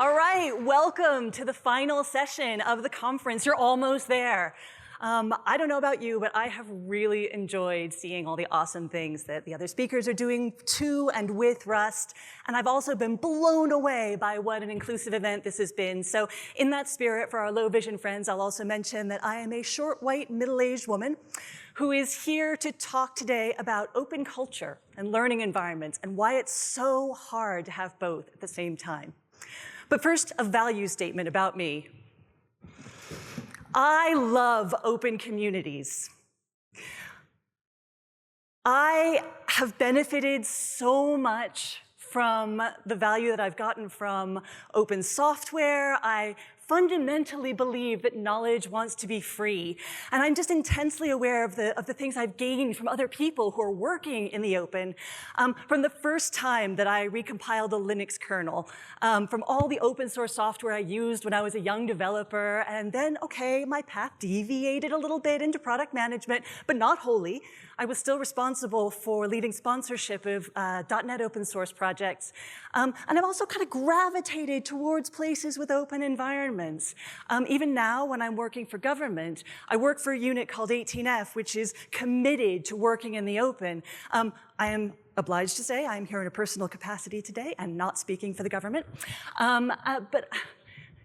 All right, welcome to the final session of the conference. You're almost there. I don't know about you, but I have really enjoyed seeing all the awesome things that the other speakers are doing to and with Rust. And I've also been blown away by what an inclusive event this has been. So in that spirit, for our low vision friends, I'll also mention that I am a short, white, middle-aged woman who is here to talk today about open culture and learning environments and why it's so hard to have both at the same time. But first, a value statement about me. I love open communities. I have benefited so much from the value that I've gotten from open software. I fundamentally believe that knowledge wants to be free. And I'm just intensely aware of the things I've gained from other people who are working in the open. From the first time that I recompiled a Linux kernel, from all the open source software I used when I was a young developer, and then, okay, my path deviated a little bit into product management, but not wholly. I was still responsible for leading sponsorship of .NET open source projects. And I've also kind of gravitated towards places with open environments. Even now, when I'm working for government, I work for a unit called 18F, which is committed to working in the open. I am obliged to say I'm here in a personal capacity today and not speaking for the government.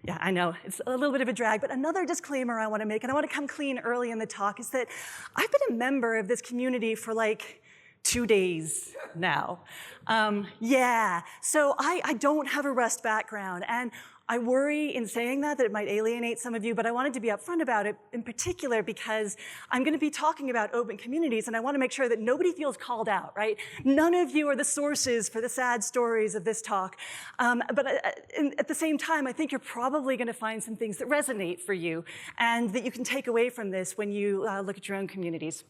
Yeah, I know, it's a little bit of a drag, but another disclaimer I want to make, and I want to come clean early in the talk, is that I've been a member of this community for like 2 days now. So I don't have a Rust background, and I worry in saying that it might alienate some of you, but I wanted to be upfront about it in particular because I'm going to be talking about open communities, and I want to make sure that nobody feels called out, right? None of you are the sources for the sad stories of this talk. But at the same time, I think you're probably going to find some things that resonate for you and that you can take away from this when you look at your own communities.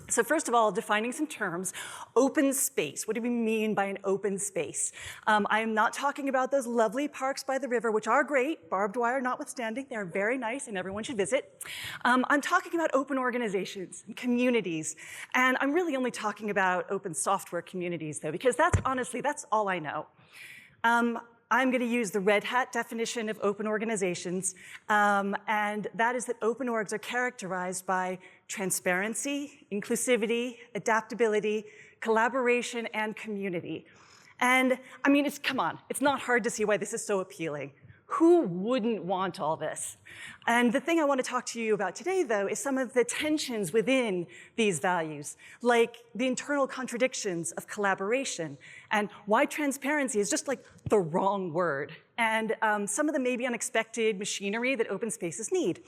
So first of all, defining some terms. Open space. What do we mean by an open space? I am not talking about those lovely parks by the river, which are great, barbed wire notwithstanding. They're very nice and everyone should visit. I'm talking about open organizations and communities. And I'm really only talking about open software communities, though, because that's all I know. I'm going to use the Red Hat definition of open organizations, and that is that open orgs are characterized by transparency, inclusivity, adaptability, collaboration, and community. And I mean, come on, it's not hard to see why this is so appealing. Who wouldn't want all this? And the thing I want to talk to you about today, though, is some of the tensions within these values, like the internal contradictions of collaboration and why transparency is just like the wrong word, and some of the maybe unexpected machinery that open spaces need.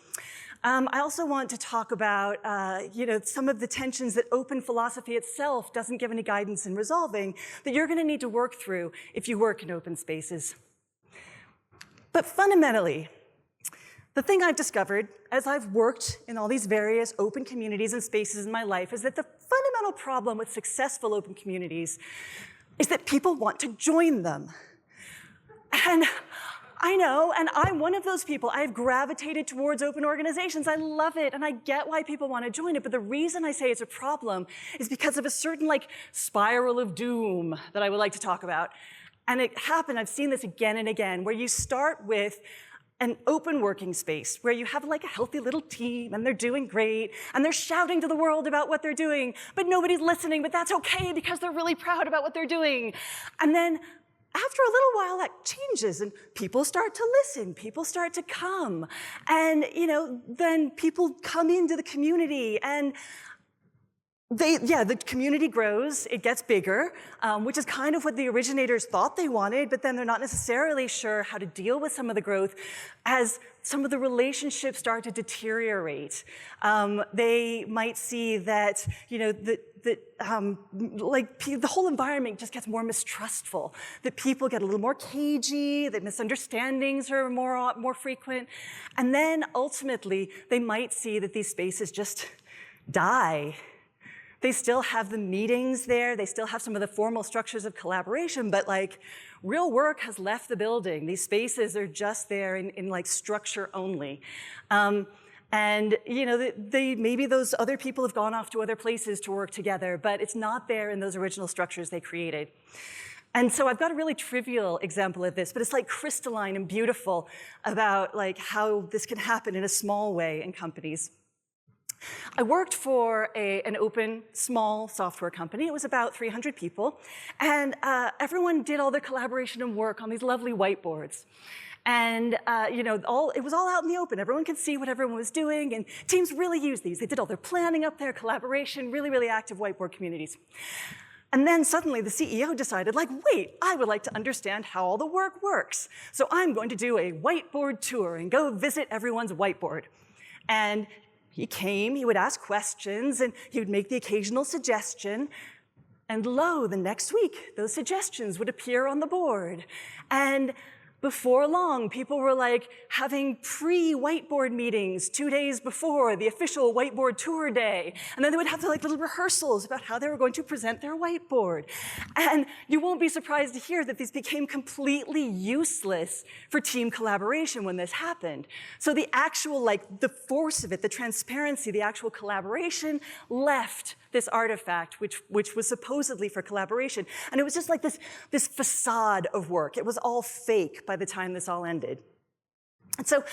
I also want to talk about some of the tensions that open philosophy itself doesn't give any guidance in resolving that you're going to need to work through if you work in open spaces. But fundamentally, the thing I've discovered as I've worked in all these various open communities and spaces in my life is that the fundamental problem with successful open communities is that people want to join them. And I know, and I'm one of those people. I've gravitated towards open organizations. I love it, and I get why people want to join it. But the reason I say it's a problem is because of a certain spiral of doom that I would like to talk about. And it happened, I've seen this again and again, where you start with an open working space where you have a healthy little team and they're doing great and they're shouting to the world about what they're doing, but nobody's listening, but that's okay because they're really proud about what they're doing. And then after a little while that changes and people start to listen, people start to come, and then people come into the community and the community grows, it gets bigger, which is kind of what the originators thought they wanted, but then they're not necessarily sure how to deal with some of the growth as some of the relationships start to deteriorate. They might see that, the whole environment just gets more mistrustful, that people get a little more cagey, that misunderstandings are more frequent, and then ultimately they might see that these spaces just die. They still have the meetings there. They still have some of the formal structures of collaboration, but real work has left the building. These spaces are just there in structure only. And maybe those other people have gone off to other places to work together, but it's not there in those original structures they created. And so I've got a really trivial example of this, but it's like crystalline and beautiful about like how this can happen in a small way in companies. I worked for an open, small software company. It was about 300 people. And everyone did all their collaboration and work on these lovely whiteboards. And it was all out in the open. Everyone could see what everyone was doing, and teams really used these. They did all their planning up there, collaboration, really, really active whiteboard communities. And then suddenly the CEO decided, like, wait, I would like to understand how all the work works. So I'm going to do a whiteboard tour and go visit everyone's whiteboard. And he came, he would ask questions, and he would make the occasional suggestion. And lo, the next week, those suggestions would appear on the board. And before long, people were like having pre-whiteboard meetings 2 days before the official whiteboard tour day. And then they would have like little rehearsals about how they were going to present their whiteboard. And you won't be surprised to hear that these became completely useless for team collaboration when this happened. So the actual, like the force of it, the transparency, the actual collaboration left this artifact, which was supposedly for collaboration. And it was just like this facade of work. It was all fake by the time this all ended. And so,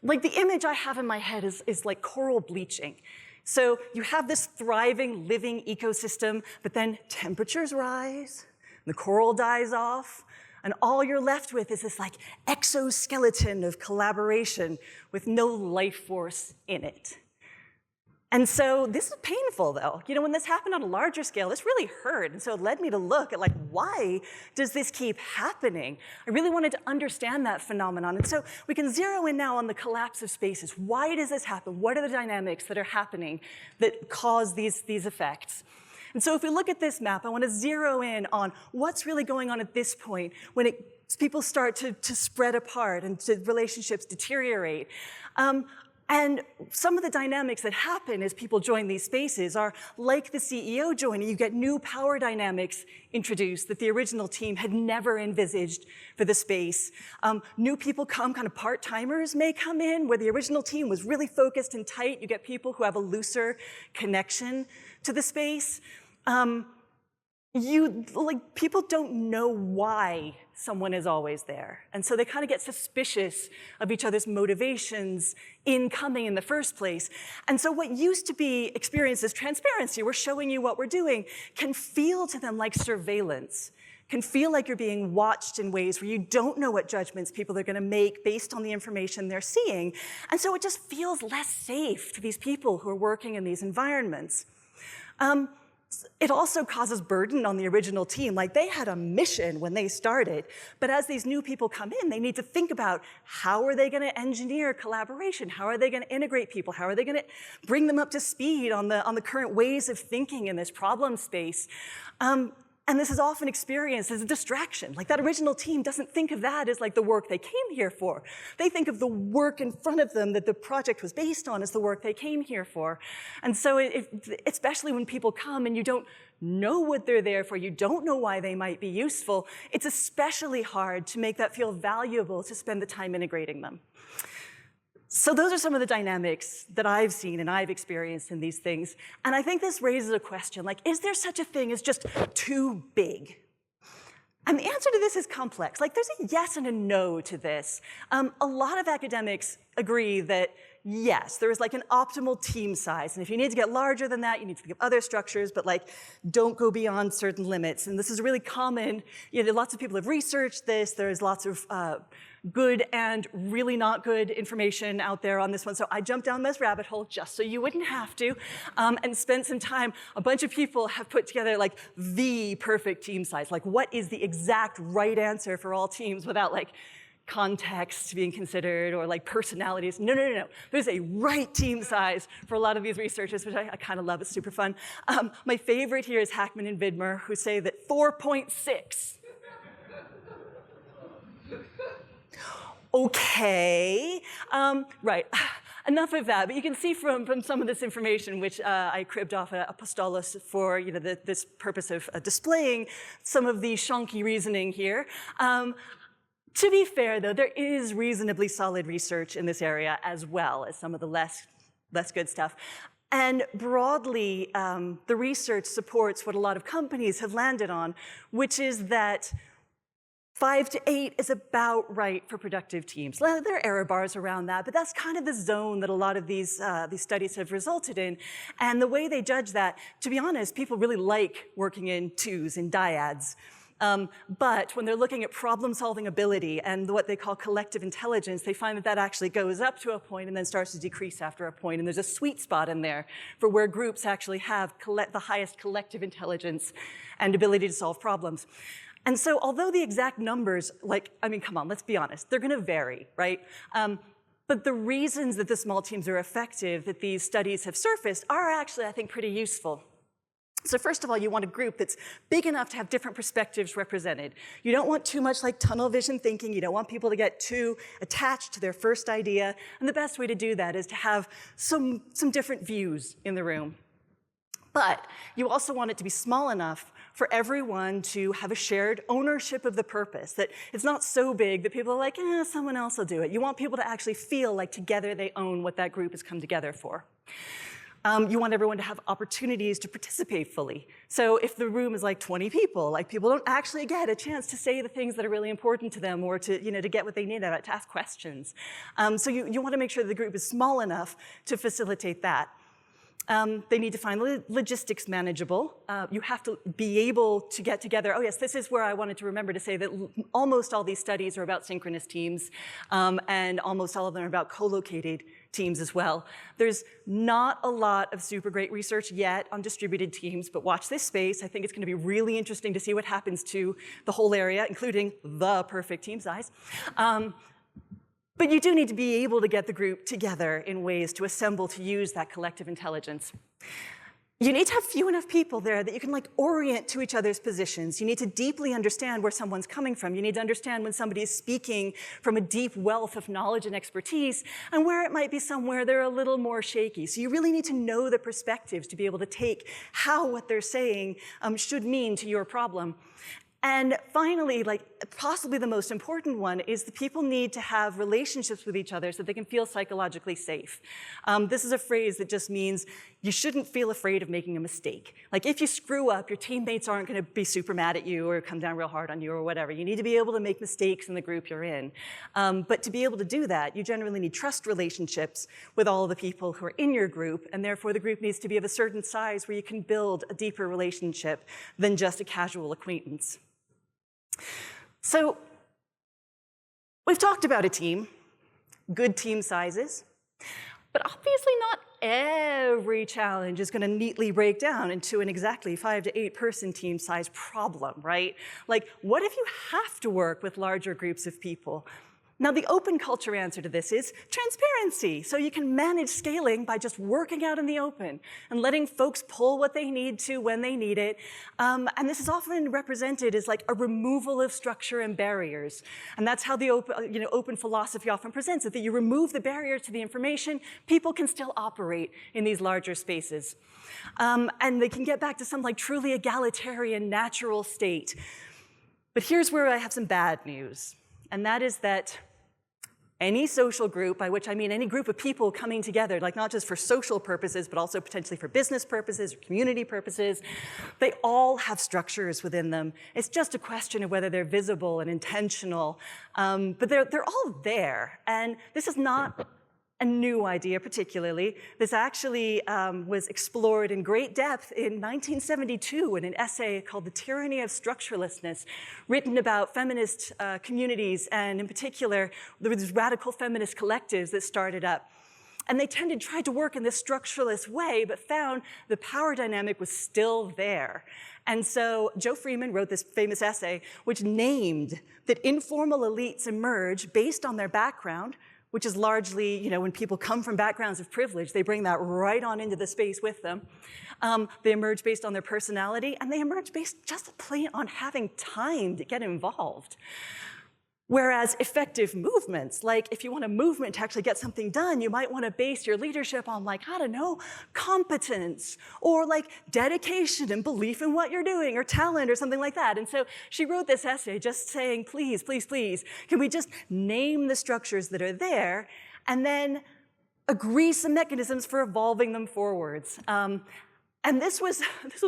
like the image I have in my head is like coral bleaching. So you have this thriving, living ecosystem, but then temperatures rise, the coral dies off, and all you're left with is this like exoskeleton of collaboration with no life force in it. And so this is painful, though. You know, when this happened on a larger scale, this really hurt. And so it led me to look at, like, why does this keep happening? I really wanted to understand that phenomenon. And so we can zero in now on the collapse of spaces. Why does this happen? What are the dynamics that are happening that cause these effects? And so if we look at this map, I want to zero in on what's really going on at this point when people start to spread apart and relationships deteriorate. And some of the dynamics that happen as people join these spaces are like the CEO joining. You get new power dynamics introduced that the original team had never envisaged for the space. New people come, kind of part-timers may come in, where the original team was really focused and tight. You get people who have a looser connection to the space. People don't know why someone is always there. And so they kind of get suspicious of each other's motivations in coming in the first place. And so what used to be experienced as transparency, we're showing you what we're doing, can feel to them like surveillance, can feel like you're being watched in ways where you don't know what judgments people are going to make based on the information they're seeing. And so it just feels less safe to these people who are working in these environments. It also causes burden on the original team. Like, they had a mission when they started, but as these new people come in, they need to think about how are they going to engineer collaboration? How are they going to integrate people? How are they going to bring them up to speed on the current ways of thinking in this problem space? And this is often experienced as a distraction. Like, that original team doesn't think of that as like the work they came here for. They think of the work in front of them that the project was based on as the work they came here for. And so especially when people come and you don't know what they're there for, you don't know why they might be useful, it's especially hard to make that feel valuable to spend the time integrating them. So those are some of the dynamics that I've seen and I've experienced in these things. And I think this raises a question, like, is there such a thing as just too big? And the answer to this is complex. Like, there's a yes and a no to this. A lot of academics agree that, yes, there is like an optimal team size. And if you need to get larger than that, you need to think of other structures, but like, don't go beyond certain limits. And this is really common. You know, lots of people have researched this. There's lots of good and really not good information out there on this one. So I jumped down this rabbit hole just so you wouldn't have to, and spent some time. A bunch of people have put together like the perfect team size. Like, what is the exact right answer for all teams without like context being considered or like personalities? No. There's a right team size for a lot of these researchers, which I kind of love. It's super fun. My favorite here is Hackman and Vidmer, who say that 4.6. Okay, right, enough of that. But you can see from some of this information, which I cribbed off Apostolos for this purpose of displaying some of the shonky reasoning here. To be fair, though, there is reasonably solid research in this area as well as some of the less good stuff. And broadly, the research supports what a lot of companies have landed on, which is that 5 to 8 is about right for productive teams. There are error bars around that, but that's kind of the zone that a lot of these studies have resulted in. And the way they judge that, to be honest, people really like working in twos and dyads. But when they're looking at problem-solving ability and what they call collective intelligence, they find that that actually goes up to a point and then starts to decrease after a point. And there's a sweet spot in there for where groups actually have the highest collective intelligence and ability to solve problems. And so although the exact numbers, come on, let's be honest, they're gonna vary, right? But the reasons that the small teams are effective that these studies have surfaced are actually, I think, pretty useful. So first of all, you want a group that's big enough to have different perspectives represented. You don't want too much like tunnel vision thinking. You don't want people to get too attached to their first idea. And the best way to do that is to have some different views in the room. But you also want it to be small enough for everyone to have a shared ownership of the purpose, that it's not so big that people are like, someone else will do it. You want people to actually feel like together they own what that group has come together for. You want everyone to have opportunities to participate fully. So if the room is like 20 people, like people don't actually get a chance to say the things that are really important to them or to get what they need out of it, to ask questions. So you want to make sure that the group is small enough to facilitate that. They need to find logistics manageable. You have to be able to get together. Oh yes, this is where I wanted to remember to say that almost all these studies are about synchronous teams, and almost all of them are about co-located teams as well. There's not a lot of super great research yet on distributed teams, but watch this space. I think it's going to be really interesting to see what happens to the whole area, including the perfect team size. But you do need to be able to get the group together in ways to assemble to use that collective intelligence. You need to have few enough people there that you can orient to each other's positions. You need to deeply understand where someone's coming from. You need to understand when somebody is speaking from a deep wealth of knowledge and expertise and where it might be somewhere they're a little more shaky. So you really need to know the perspectives to be able to take how what they're saying should mean to your problem. And finally, possibly the most important one is the people need to have relationships with each other so they can feel psychologically safe. This is a phrase that just means you shouldn't feel afraid of making a mistake. If you screw up, your teammates aren't going to be super mad at you or come down real hard on you or whatever. You need to be able to make mistakes in the group you're in. But to be able to do that, you generally need trust relationships with all of the people who are in your group, and therefore the group needs to be of a certain size where you can build a deeper relationship than just a casual acquaintance. So we've talked about a team, good team sizes, but obviously not every challenge is going to neatly break down into an exactly 5 to 8 person team size problem, right? What if you have to work with larger groups of people? Now, the open culture answer to this is transparency. So you can manage scaling by just working out in the open and letting folks pull what they need to when they need it. And this is often represented as a removal of structure and barriers. And that's how the open philosophy often presents it, that you remove the barriers to the information, people can still operate in these larger spaces. And they can get back to some truly egalitarian natural state. But here's where I have some bad news. And that is that any social group, by which I mean any group of people coming together, not just for social purposes, but also potentially for business purposes or community purposes, they all have structures within them. It's just a question of whether they're visible and intentional, but they're all there. And this is not a new idea particularly. This actually was explored in great depth in 1972 in an essay called The Tyranny of Structurelessness, written about feminist communities, and in particular, there were these radical feminist collectives that started up. And they tried to work in this structureless way, but found the power dynamic was still there. And so Joe Freeman wrote this famous essay, which named that informal elites emerge based on their background, which is largely, when people come from backgrounds of privilege, they bring that right on into the space with them. They emerge based on their personality, and they emerge based just plain on having time to get involved. Whereas effective movements, if you want a movement to actually get something done, you might want to base your leadership on I don't know, competence, or dedication and belief in what you're doing, or talent, or something like that. And so she wrote this essay just saying, please, please, please, can we just name the structures that are there, and then agree some mechanisms for evolving them forwards. And this was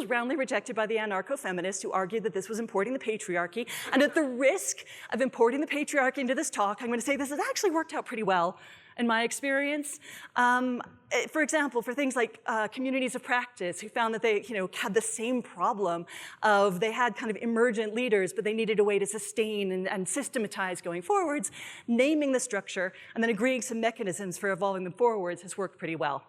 roundly rejected by the anarcho-feminists who argued that this was importing the patriarchy. And at the risk of importing the patriarchy into this talk, I'm going to say this has actually worked out pretty well in my experience. For example, for things like communities of practice who found that they had the same problem of they had kind of emergent leaders, but they needed a way to sustain and systematize going forwards, naming the structure and then agreeing some mechanisms for evolving them forwards has worked pretty well.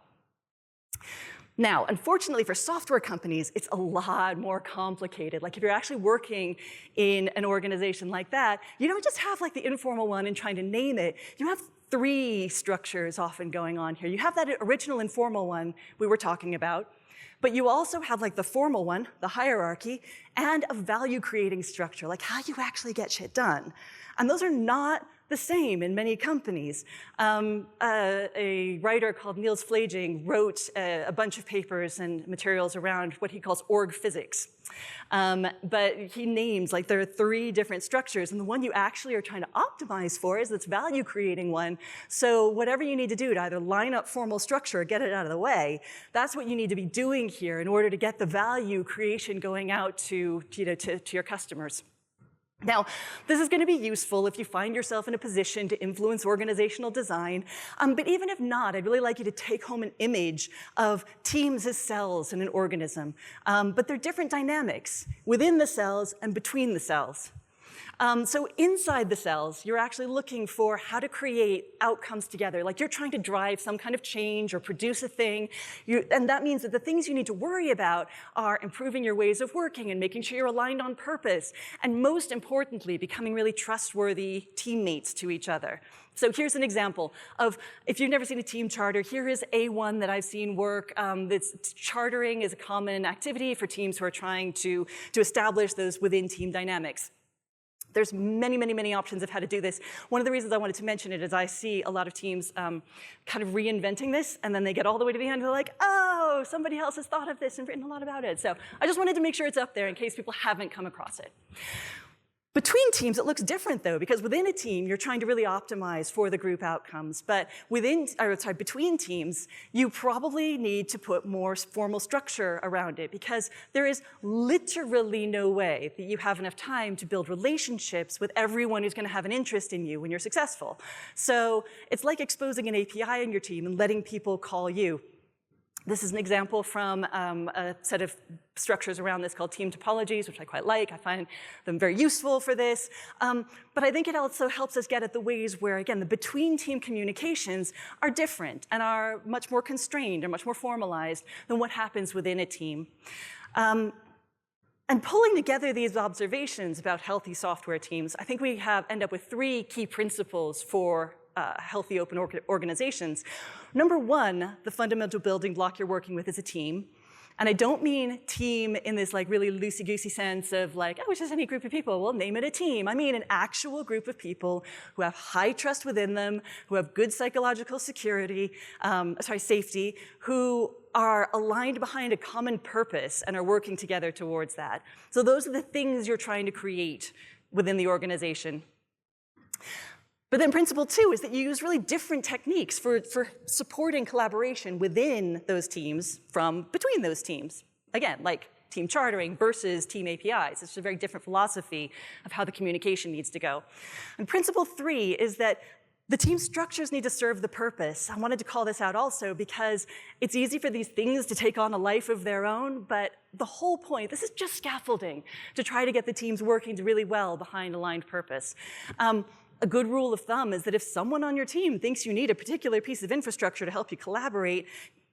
Now, unfortunately for software companies, it's a lot more complicated. Like if you're actually working in an organization like that, you don't just have like the informal one and trying to name it. You have 3 structures often going on here. You have that original informal one we were talking about, but you also have like the formal one, the hierarchy, and a value-creating structure, like how you actually get shit done. And those are not the same in many companies. A writer called Niels Flaging wrote a bunch of papers and materials around what he calls org physics. But he names, like there are 3 different structures, and the one you actually are trying to optimize for is this value-creating one. So whatever you need to do to either line up formal structure or get it out of the way, that's what you need to be doing here in order to get the value creation going out to your customers. Now, this is going to be useful if you find yourself in a position to influence organizational design, but even if not, I'd really like you to take home an image of teams as cells in an organism, but they're different dynamics within the cells and between the cells. So inside the cells, you're actually looking for how to create outcomes together. Like you're trying to drive some kind of change or produce a thing. And that means that the things you need to worry about are improving your ways of working and making sure you're aligned on purpose. And most importantly, becoming really trustworthy teammates to each other. So here's an example of, if you've never seen a team charter, here is one that I've seen work. Chartering is a common activity for teams who are trying to establish those within team dynamics. There's many, many, many options of how to do this. One of the reasons I wanted to mention it is I see a lot of teams kind of reinventing this, and then they get all the way to the end, and they're like, oh, somebody else has thought of this and written a lot about it. So I just wanted to make sure it's up there in case people haven't come across it. Between teams, it looks different, though, because within a team, you're trying to really optimize for the group outcomes. But between teams, you probably need to put more formal structure around it, because there is literally no way that you have enough time to build relationships with everyone who's going to have an interest in you when you're successful. So it's like exposing an API in your team and letting people call you. This is an example from a set of structures around this called team topologies, which I quite like. I find them very useful for this. But I think it also helps us get at the ways where, again, the between-team communications are different and are much more constrained or much more formalized than what happens within a team. And pulling together these observations about healthy software teams, I think we end up with 3 key principles for healthy open organizations. Number 1, the fundamental building block you're working with is a team. And I don't mean team in this like really loosey-goosey sense of like, oh, it's just any group of people, we'll name it a team. I mean an actual group of people who have high trust within them, who have good psychological safety, who are aligned behind a common purpose and are working together towards that. So those are the things you're trying to create within the organization. But then principle 2 is that you use really different techniques for supporting collaboration within those teams from between those teams. Again, like team chartering versus team APIs. It's a very different philosophy of how the communication needs to go. And principle 3 is that the team structures need to serve the purpose. I wanted to call this out also because it's easy for these things to take on a life of their own, but the whole point, this is just scaffolding to try to get the teams working really well behind aligned purpose. A good rule of thumb is that if someone on your team thinks you need a particular piece of infrastructure to help you collaborate,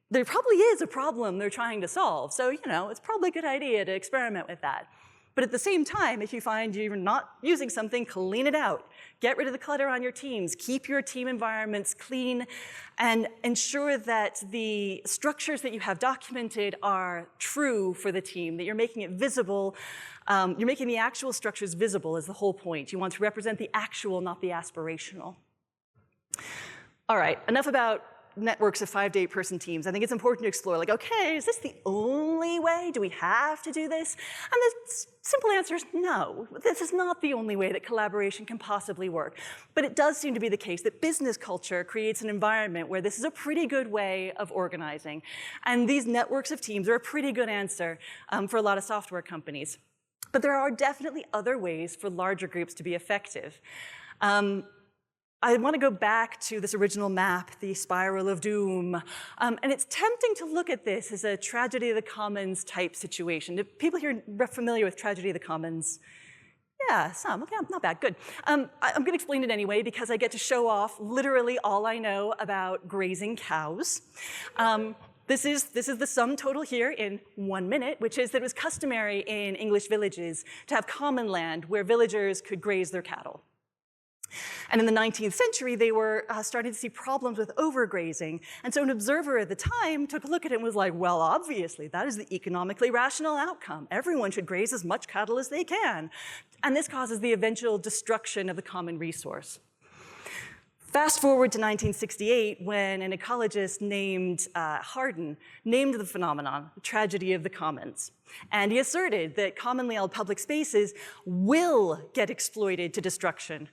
there probably is a problem they're trying to solve. So, it's probably a good idea to experiment with that. But at the same time, if you find you're not using something, clean it out. Get rid of the clutter on your teams. Keep your team environments clean and ensure that the structures that you have documented are true for the team, that you're making it visible. You're making the actual structures visible is the whole point. You want to represent the actual, not the aspirational. All right, enough about networks of 5 to 8 person teams, I think it's important to explore, like, okay, is this the only way? Do we have to do this? And the simple answer is no. This is not the only way that collaboration can possibly work. But it does seem to be the case that business culture creates an environment where this is a pretty good way of organizing. And these networks of teams are a pretty good answer for a lot of software companies. But there are definitely other ways for larger groups to be effective. I want to go back to this original map, the spiral of doom. And it's tempting to look at this as a tragedy of the commons type situation. Do people here familiar with tragedy of the commons? Yeah, some. Okay, not bad, good. I'm going to explain it anyway because I get to show off literally all I know about grazing cows. This is the sum total here in 1 minute, which is that it was customary in English villages to have common land where villagers could graze their cattle. And in the 19th century, they were starting to see problems with overgrazing. And so an observer at the time took a look at it and was like, well, obviously, that is the economically rational outcome. Everyone should graze as much cattle as they can. And this causes the eventual destruction of the common resource. Fast forward to 1968, when an ecologist named Hardin named the phenomenon the tragedy of the commons. And he asserted that commonly held public spaces will get exploited to destruction.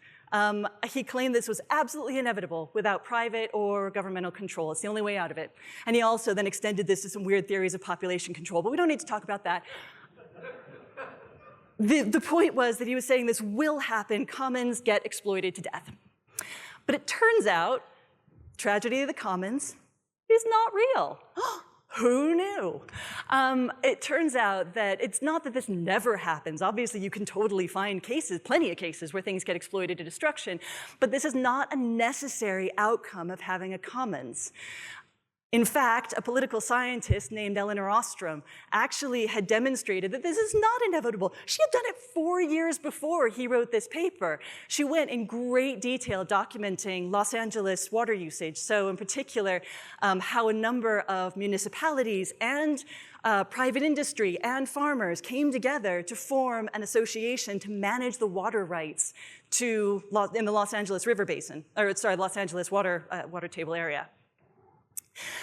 He claimed this was absolutely inevitable without private or governmental control. It's the only way out of it. And he also then extended this to some weird theories of population control, but we don't need to talk about that. The point was that he was saying this will happen, commons get exploited to death. But it turns out, tragedy of the commons is not real. Who knew? It turns out that it's not that this never happens. Obviously, you can totally find cases, plenty of cases, where things get exploited to destruction. But this is not a necessary outcome of having a commons. In fact, a political scientist named Elinor Ostrom actually had demonstrated that this is not inevitable. She had done it 4 years before he wrote this paper. She went in great detail documenting Los Angeles water usage. So in particular, how a number of municipalities and private industry and farmers came together to form an association to manage the water rights in the Los Angeles River Basin, or sorry, Los Angeles water table area.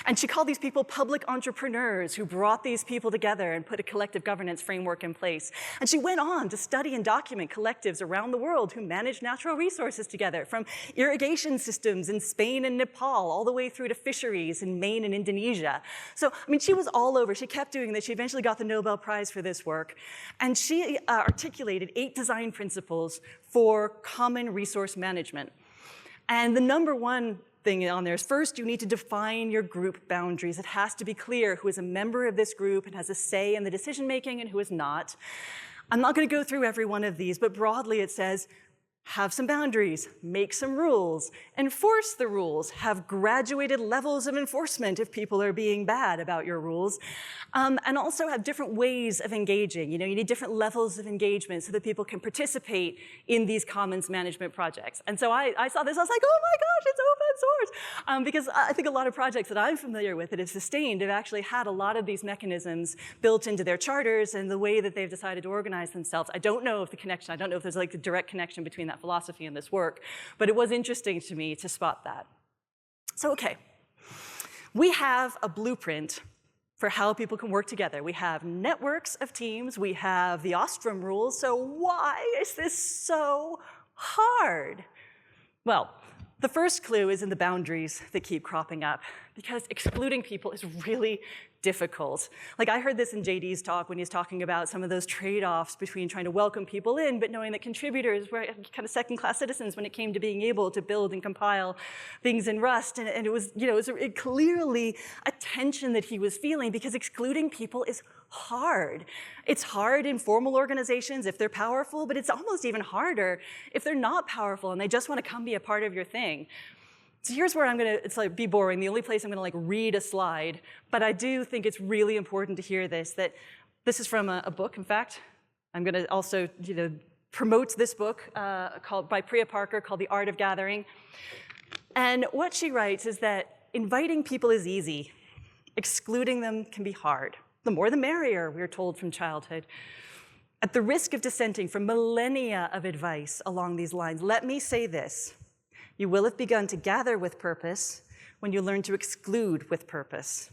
And she called these people public entrepreneurs who brought these people together and put a collective governance framework in place. And she went on to study and document collectives around the world who manage natural resources together, from irrigation systems in Spain and Nepal all the way through to fisheries in Maine and Indonesia. So, I mean, she was all over. She kept doing this. She eventually got the Nobel Prize for this work. And she articulated 8 design principles for common resource management. And the number one thing on there is, first, you need to define your group boundaries. It has to be clear who is a member of this group and has a say in the decision-making and who is not. I'm not going to go through every one of these, but broadly it says, have some boundaries, make some rules, enforce the rules, have graduated levels of enforcement if people are being bad about your rules, and also have different ways of engaging. You know, you need different levels of engagement so that people can participate in these commons management projects. And so I saw this, I was like, oh my gosh, it's open source. Because I think a lot of projects that I'm familiar with that have sustained have actually had a lot of these mechanisms built into their charters and the way that they've decided to organize themselves. I don't know if there's like a direct connection between that philosophy and this work, but it was interesting to me to spot that. So, okay, we have a blueprint for how people can work together. We have networks of teams, we have the Ostrom rules, so why is this so hard? Well, the first clue is in the boundaries that keep cropping up, because excluding people is really difficult. Like, I heard this in JD's talk when he's talking about some of those trade-offs between trying to welcome people in, but knowing that contributors were kind of second-class citizens when it came to being able to build and compile things in Rust. And it was, you know, it was clearly a tension that he was feeling, because excluding people is hard. It's hard in formal organizations if they're powerful, but it's almost even harder if they're not powerful and they just want to come be a part of your thing. So here's where it's like be boring. The only place I'm gonna like read a slide, but I do think it's really important to hear this, that this is from a book, in fact. I'm gonna also, you know, promote this book by Priya Parker called The Art of Gathering. And what she writes is that inviting people is easy. Excluding them can be hard. The more the merrier, we're told from childhood. At the risk of dissenting from millennia of advice along these lines, let me say this. You will have begun to gather with purpose when you learn to exclude with purpose,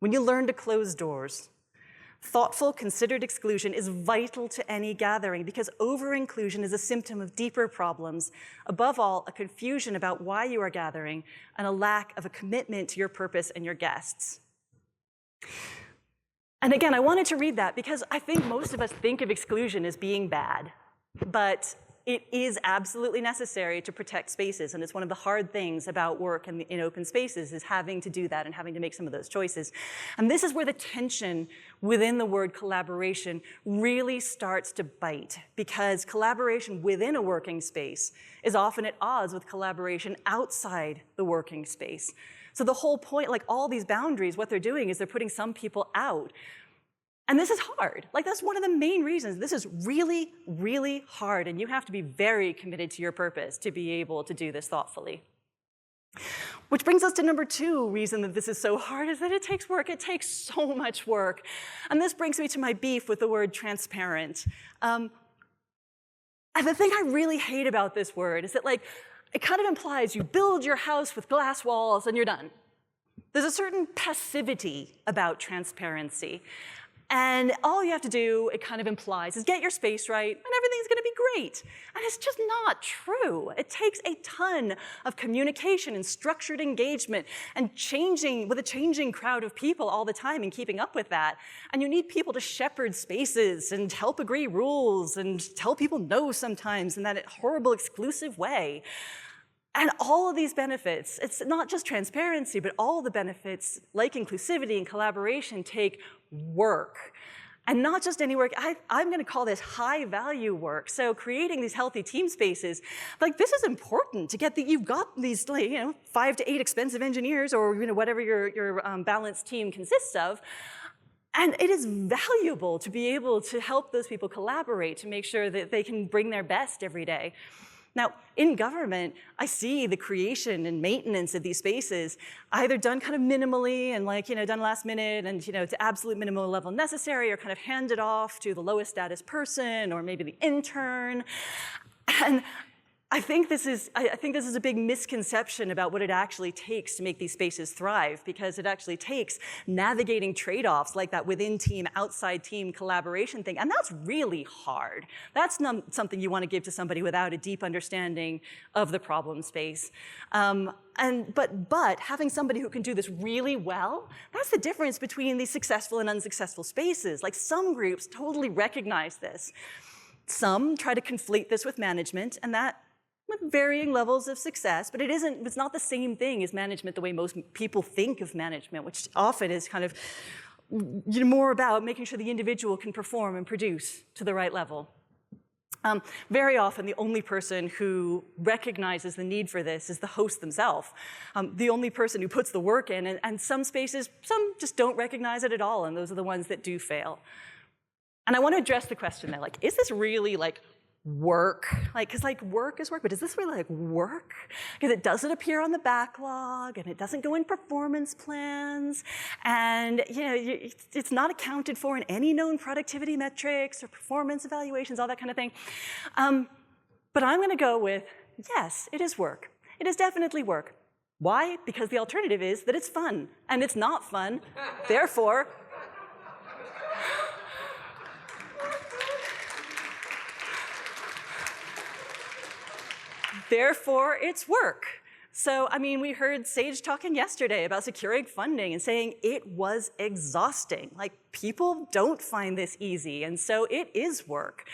when you learn to close doors. Thoughtful, considered exclusion is vital to any gathering because over-inclusion is a symptom of deeper problems. Above all, a confusion about why you are gathering and a lack of a commitment to your purpose and your guests. And again, I wanted to read that because I think most of us think of exclusion as being bad, but it is absolutely necessary to protect spaces, and it's one of the hard things about work in open spaces is having to do that and having to make some of those choices. And this is where the tension within the word collaboration really starts to bite, because collaboration within a working space is often at odds with collaboration outside the working space. So the whole point, like all these boundaries, what they're doing is they're putting some people out. And this is hard. Like, that's one of the main reasons. This is really, really hard, and you have to be very committed to your purpose to be able to do this thoughtfully. Which brings us to number 2 reason that this is so hard, is that it takes work. It takes so much work. And this brings me to my beef with the word transparent. And the thing I really hate about this word is that, like, it kind of implies you build your house with glass walls and you're done. There's a certain passivity about transparency. And all you have to do, it kind of implies, is get your space right, and everything's going to be great. And it's just not true. It takes a ton of communication and structured engagement and changing with a changing crowd of people all the time and keeping up with that. And you need people to shepherd spaces and help agree rules and tell people no sometimes in that horrible exclusive way. And all of these benefits, it's not just transparency, but all the benefits, like inclusivity and collaboration, take work. And not just any work, I'm going to call this high-value work. So creating these healthy team spaces, like, this is important to get that you've got these, like, 5 to 8 expensive engineers, or whatever your balanced team consists of. And it is valuable to be able to help those people collaborate to make sure that they can bring their best every day. Now, in government, I see the creation and maintenance of these spaces either done kind of minimally and, like, done last minute and, to absolute minimal level necessary, or kind of handed off to the lowest status person or maybe the intern. And I think this is a big misconception about what it actually takes to make these spaces thrive, because it actually takes navigating trade-offs like that within team, outside team collaboration thing, and that's really hard. That's not something you want to give to somebody without a deep understanding of the problem space. But having somebody who can do this really well, that's the difference between these successful and unsuccessful spaces. Like, some groups totally recognize this. Some try to conflate this with management, and that with varying levels of success, but it's not the same thing as management the way most people think of management, which often is kind of more about making sure the individual can perform and produce to the right level. Very often, the only person who recognizes the need for this is the host themselves, the only person who puts the work in, and some spaces, some just don't recognize it at all, and those are the ones that do fail. And I want to address the question there, like, is this really, like, work? Because work is work, but is this really like work? Because it doesn't appear on the backlog, and it doesn't go in performance plans, and it's not accounted for in any known productivity metrics or performance evaluations, all that kind of thing. But I'm going to go with, yes, it is work. It is definitely work. Why? Because the alternative is that it's fun, and it's not fun. Therefore, it's work. So, I mean, we heard Sage talking yesterday about securing funding and saying it was exhausting. Like, people don't find this easy, and so it is work.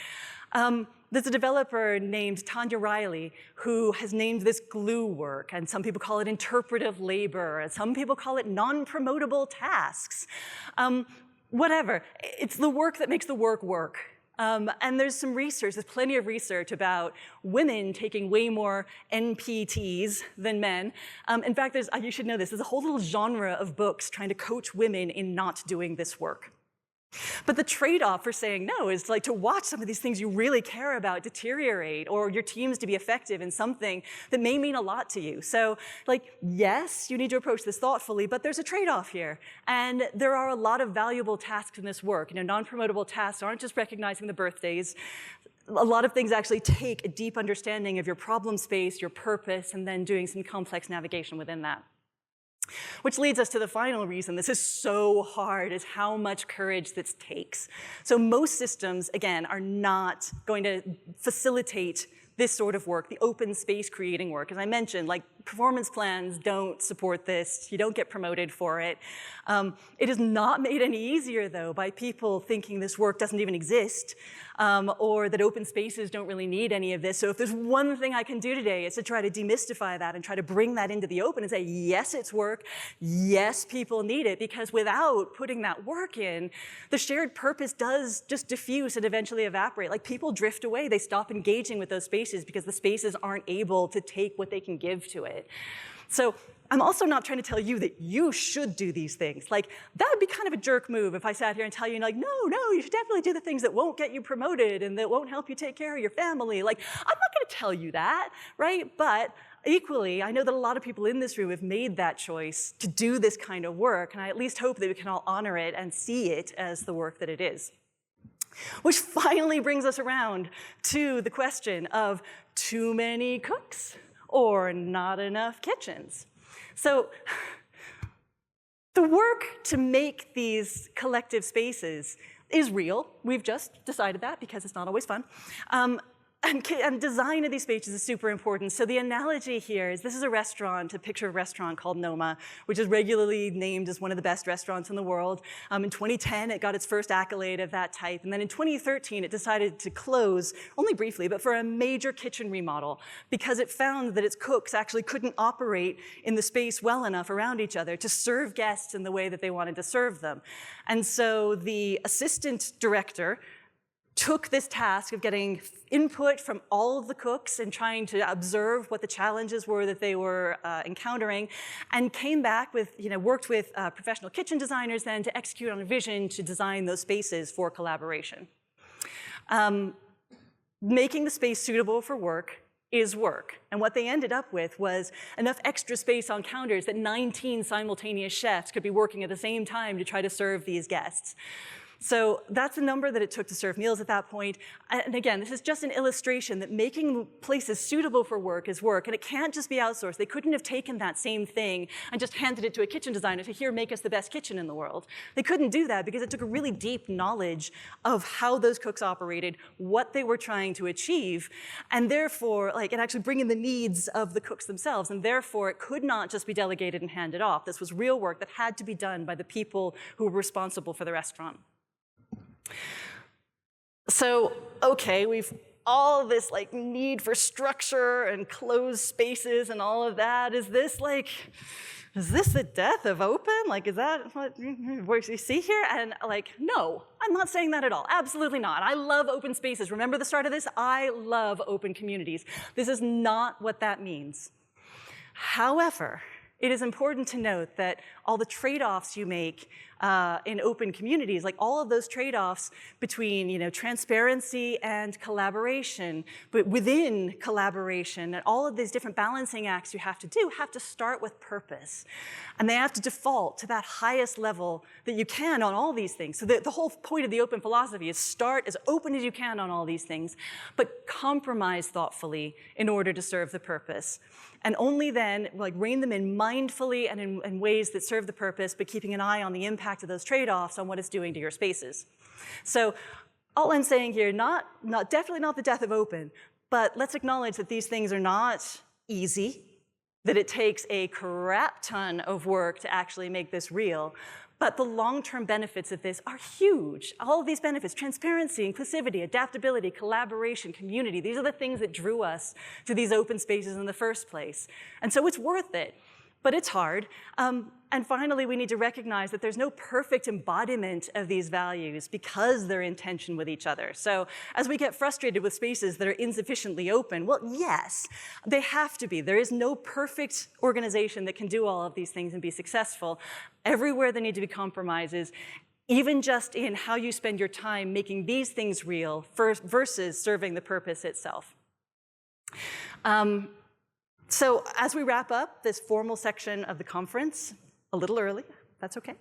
There's a developer named Tanya Riley who has named this glue work, and some people call it interpretive labor, and some people call it non-promotable tasks. Whatever, it's the work that makes the work work. And there's plenty of research about women taking way more NPTs than men. In fact, you should know this, there's a whole little genre of books trying to coach women in not doing this work. But the trade-off for saying no is to watch some of these things you really care about deteriorate, or your teams to be effective in something that may mean a lot to you. So, yes, you need to approach this thoughtfully, but there's a trade-off here. And there are a lot of valuable tasks in this work. Non-promotable tasks aren't just recognizing the birthdays. A lot of things actually take a deep understanding of your problem space, your purpose, and then doing some complex navigation within that. Which leads us to the final reason this is so hard, is how much courage this takes. So most systems, again, are not going to facilitate this sort of work, the open space creating work. As I mentioned, like performance plans don't support this. You don't get promoted for it. It is not made any easier, though, by people thinking this work doesn't even exist, or that open spaces don't really need any of this. So if there's one thing I can do today, it's to try to demystify that and try to bring that into the open and say, yes, it's work. Yes, people need it, because without putting that work in, the shared purpose does just diffuse and eventually evaporate. Like people drift away. They stop engaging with those spaces because the spaces aren't able to take what they can give to it. So I'm also not trying to tell you that you should do these things. Like, that would be kind of a jerk move if I sat here and tell you, like, no, you should definitely do the things that won't get you promoted and that won't help you take care of your family. Like, I'm not going to tell you that, right? But equally, I know that a lot of people in this room have made that choice to do this kind of work, and I at least hope that we can all honor it and see it as the work that it is. Which finally brings us around to the question of too many cooks or not enough kitchens. So the work to make these collective spaces is real. We've just decided that because it's not always fun. And design of these spaces is super important. So the analogy here is this is a restaurant, a picture of a restaurant called Noma, which is regularly named as one of the best restaurants in the world. In 2010, it got its first accolade of that type. And then in 2013, it decided to close, only briefly, but for a major kitchen remodel, because it found that its cooks actually couldn't operate in the space well enough around each other to serve guests in the way that they wanted to serve them. And so the assistant director took this task of getting input from all of the cooks and trying to observe what the challenges were that they were encountering, and came back with, worked with professional kitchen designers then to execute on a vision to design those spaces for collaboration. Making the space suitable for work is work. And what they ended up with was enough extra space on counters that 19 simultaneous chefs could be working at the same time to try to serve these guests. So that's the number that it took to serve meals at that point. And again, this is just an illustration that making places suitable for work is work, and it can't just be outsourced. They couldn't have taken that same thing and just handed it to a kitchen designer to here, make us the best kitchen in the world. They couldn't do that because it took a really deep knowledge of how those cooks operated, what they were trying to achieve, and therefore, and actually bring in the needs of the cooks themselves, and therefore it could not just be delegated and handed off. This was real work that had to be done by the people who were responsible for the restaurant. So, okay, we've all this need for structure and closed spaces and all of that. Is this the death of open? Is that what you see here? And no, I'm not saying that at all. Absolutely not. I love open spaces. Remember the start of this? I love open communities. This is not what that means. However, it is important to note that all the trade-offs you make in open communities, all of those trade-offs between transparency and collaboration, but within collaboration, and all of these different balancing acts you have to do have to start with purpose. And they have to default to that highest level that you can on all these things. So the whole point of the open philosophy is start as open as you can on all these things, but compromise thoughtfully in order to serve the purpose. And only then, rein them in mindfully and in ways that serve the purpose, but keeping an eye on the impact of those trade-offs on what it's doing to your spaces. So all I'm saying here, definitely not the death of open, but let's acknowledge that these things are not easy, that it takes a crap ton of work to actually make this real. But the long-term benefits of this are huge. All of these benefits, transparency, inclusivity, adaptability, collaboration, community, these are the things that drew us to these open spaces in the first place. And so it's worth it, but it's hard. And finally, we need to recognize that there's no perfect embodiment of these values because they're in tension with each other. So as we get frustrated with spaces that are insufficiently open, well, yes, they have to be. There is no perfect organization that can do all of these things and be successful. Everywhere there need to be compromises, even just in how you spend your time making these things real versus serving the purpose itself. So as we wrap up this formal section of the conference, a little early, that's okay.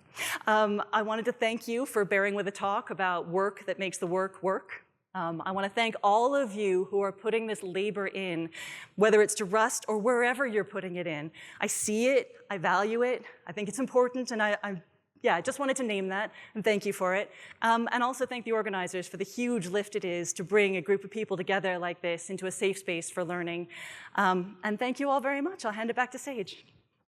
I wanted to thank you for bearing with a talk about work that makes the work work. I want to thank all of you who are putting this labor in, whether it's to Rust or wherever you're putting it in. I see it, I value it, I think it's important, and I just wanted to name that, and thank you for it. And also thank the organizers for the huge lift it is to bring a group of people together like this into a safe space for learning. And thank you all very much. I'll hand it back to Sage.